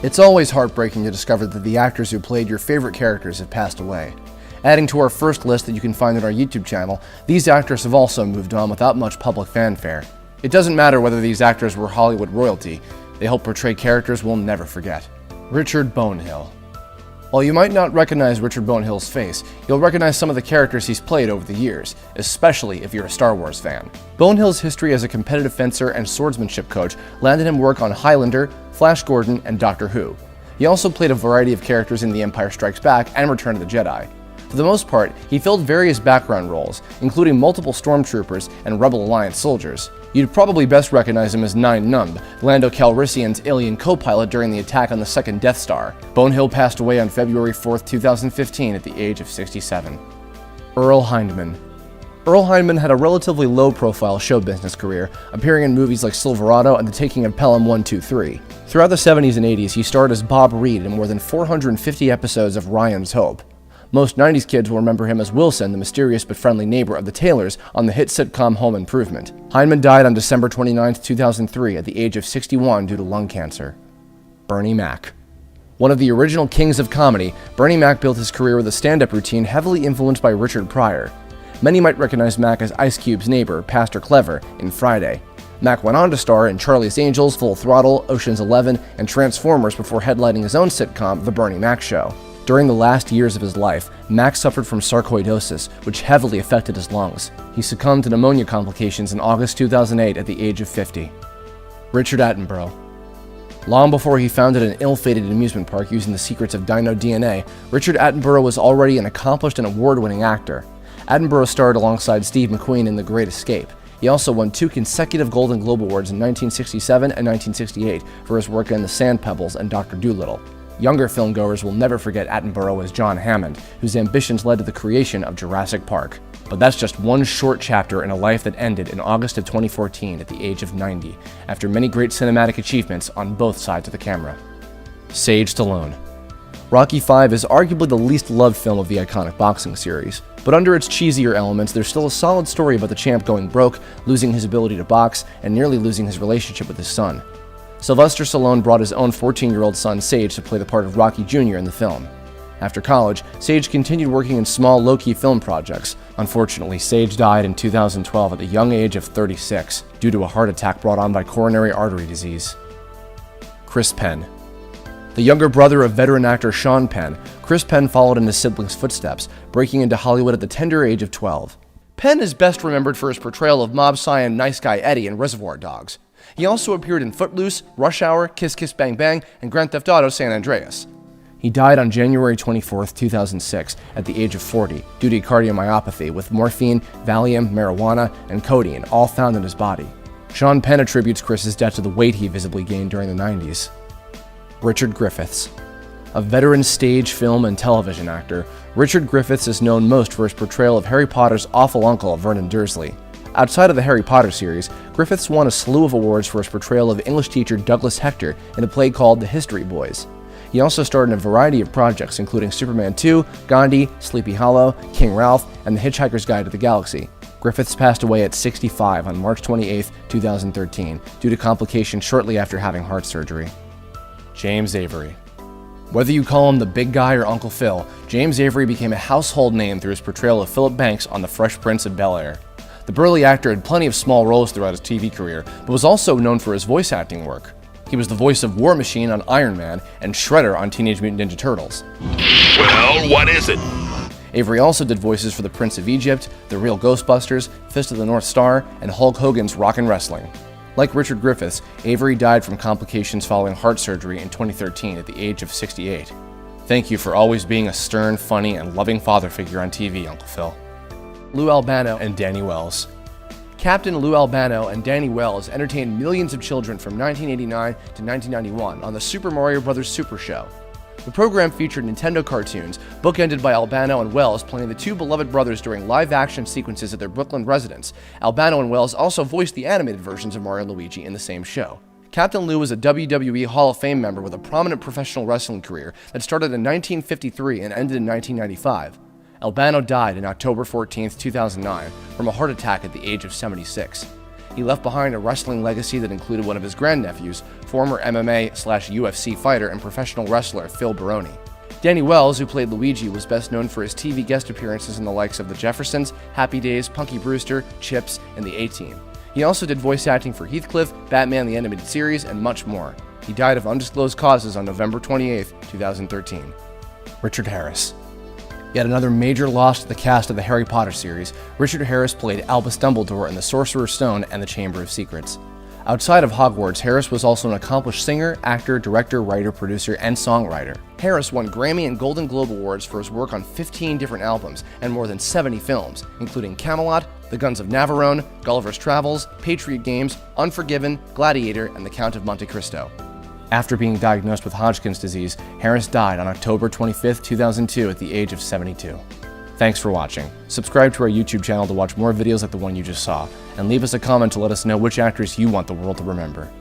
It's always heartbreaking to discover that the actors who played your favorite characters have passed away. Adding to our first list that you can find on our YouTube channel, these actors have also moved on without much public fanfare. It doesn't matter whether these actors were Hollywood royalty, they helped portray characters we'll never forget. Richard Bonehill. While you might not recognize Richard Bonehill's face, you'll recognize some of the characters he's played over the years, especially if you're a Star Wars fan. Bonehill's history as a competitive fencer and swordsmanship coach landed him work on Highlander, Flash Gordon, and Doctor Who. He also played a variety of characters in The Empire Strikes Back and Return of the Jedi. For the most part, he filled various background roles, including multiple stormtroopers and Rebel Alliance soldiers. You'd probably best recognize him as Nien Nunb, Lando Calrissian's alien co-pilot during the attack on the second Death Star. Bonehill passed away on February 4, 2015 at the age of 67. Earl Hindman. Earl Hindman had a relatively low-profile show business career, appearing in movies like Silverado and The Taking of Pelham 1, 2, 3. Throughout the 70s and 80s, he starred as Bob Reed in more than 450 episodes of Ryan's Hope. Most 90s kids will remember him as Wilson, the mysterious but friendly neighbor of the Taylors on the hit sitcom Home Improvement. Hindman died on December 29, 2003 at the age of 61 due to lung cancer. Bernie Mac. One of the original kings of comedy, Bernie Mac built his career with a stand-up routine heavily influenced by Richard Pryor. Many might recognize Mac as Ice Cube's neighbor, Pastor Clever, in Friday. Mac went on to star in Charlie's Angels, Full Throttle, Ocean's 11, and Transformers before headlining his own sitcom, The Bernie Mac Show. During the last years of his life, Mac suffered from sarcoidosis, which heavily affected his lungs. He succumbed to pneumonia complications in August 2008 at the age of 50. Richard Attenborough. Long before he founded an ill-fated amusement park using the secrets of Dino DNA, Richard Attenborough was already an accomplished and award-winning actor. Attenborough starred alongside Steve McQueen in The Great Escape. He also won 2 consecutive Golden Globe Awards in 1967 and 1968 for his work in The Sand Pebbles and Dr. Dolittle. Younger filmgoers will never forget Attenborough as John Hammond, whose ambitions led to the creation of Jurassic Park. But that's just one short chapter in a life that ended in August of 2014 at the age of 90, after many great cinematic achievements on both sides of the camera. Sage Stallone. Rocky V is arguably the least loved film of the iconic boxing series, but under its cheesier elements, there's still a solid story about the champ going broke, losing his ability to box, and nearly losing his relationship with his son. Sylvester Stallone brought his own 14-year-old son Sage to play the part of Rocky Jr. in the film. After college, Sage continued working in small, low-key film projects. Unfortunately, Sage died in 2012 at the young age of 36 due to a heart attack brought on by coronary artery disease. Chris Penn. The younger brother of veteran actor Sean Penn, Chris Penn followed in his siblings' footsteps, breaking into Hollywood at the tender age of 12. Penn is best remembered for his portrayal of mob scion Nice Guy Eddie in Reservoir Dogs. He also appeared in Footloose, Rush Hour, Kiss Kiss Bang Bang, and Grand Theft Auto San Andreas. He died on January 24, 2006, at the age of 40, due to cardiomyopathy, with morphine, Valium, marijuana, and codeine all found in his body. Sean Penn attributes Chris's death to the weight he visibly gained during the 90s. Richard Griffiths. A veteran stage, film, and television actor, Richard Griffiths is known most for his portrayal of Harry Potter's awful uncle, Vernon Dursley. Outside of the Harry Potter series, Griffiths won a slew of awards for his portrayal of English teacher Douglas Hector in a play called The History Boys. He also starred in a variety of projects including Superman 2, Gandhi, Sleepy Hollow, King Ralph, and The Hitchhiker's Guide to the Galaxy. Griffiths passed away at 65 on March 28, 2013, due to complications shortly after having heart surgery. James Avery. Whether you call him the big guy or Uncle Phil, James Avery became a household name through his portrayal of Philip Banks on The Fresh Prince of Bel-Air. The burly actor had plenty of small roles throughout his TV career, but was also known for his voice acting work. He was the voice of War Machine on Iron Man and Shredder on Teenage Mutant Ninja Turtles. Well, what is it? Avery also did voices for the Prince of Egypt, The Real Ghostbusters, Fist of the North Star, and Hulk Hogan's Rockin' Wrestling. Like Richard Griffiths, Avery died from complications following heart surgery in 2013 at the age of 68. Thank you for always being a stern, funny, and loving father figure on TV, Uncle Phil. Lou Albano and Danny Wells. Captain Lou Albano and Danny Wells entertained millions of children from 1989 to 1991 on the Super Mario Bros. Super Show. The program featured Nintendo cartoons, bookended by Albano and Wells playing the two beloved brothers during live-action sequences at their Brooklyn residence. Albano and Wells also voiced the animated versions of Mario and Luigi in the same show. Captain Lou was a WWE Hall of Fame member with a prominent professional wrestling career that started in 1953 and ended in 1995. Albano died on October 14, 2009, from a heart attack at the age of 76. He left behind a wrestling legacy that included one of his grandnephews, former MMA/UFC fighter and professional wrestler Phil Baroni. Danny Wells, who played Luigi, was best known for his TV guest appearances in the likes of The Jeffersons, Happy Days, Punky Brewster, Chips, and The A-Team. He also did voice acting for Heathcliff, Batman the Animated Series, and much more. He died of undisclosed causes on November 28, 2013. Richard Harris. Yet another major loss to the cast of the Harry Potter series, Richard Harris played Albus Dumbledore in The Sorcerer's Stone and The Chamber of Secrets. Outside of Hogwarts, Harris was also an accomplished singer, actor, director, writer, producer, and songwriter. Harris won Grammy and Golden Globe Awards for his work on 15 different albums and more than 70 films, including Camelot, The Guns of Navarone, Gulliver's Travels, Patriot Games, Unforgiven, Gladiator, and The Count of Monte Cristo. After being diagnosed with Hodgkin's disease, Harris died on October 25, 2002 at the age of 72. Thanks for watching. Subscribe to our YouTube channel to watch more videos like the one you just saw, and leave us a comment to let us know which actors you want the world to remember.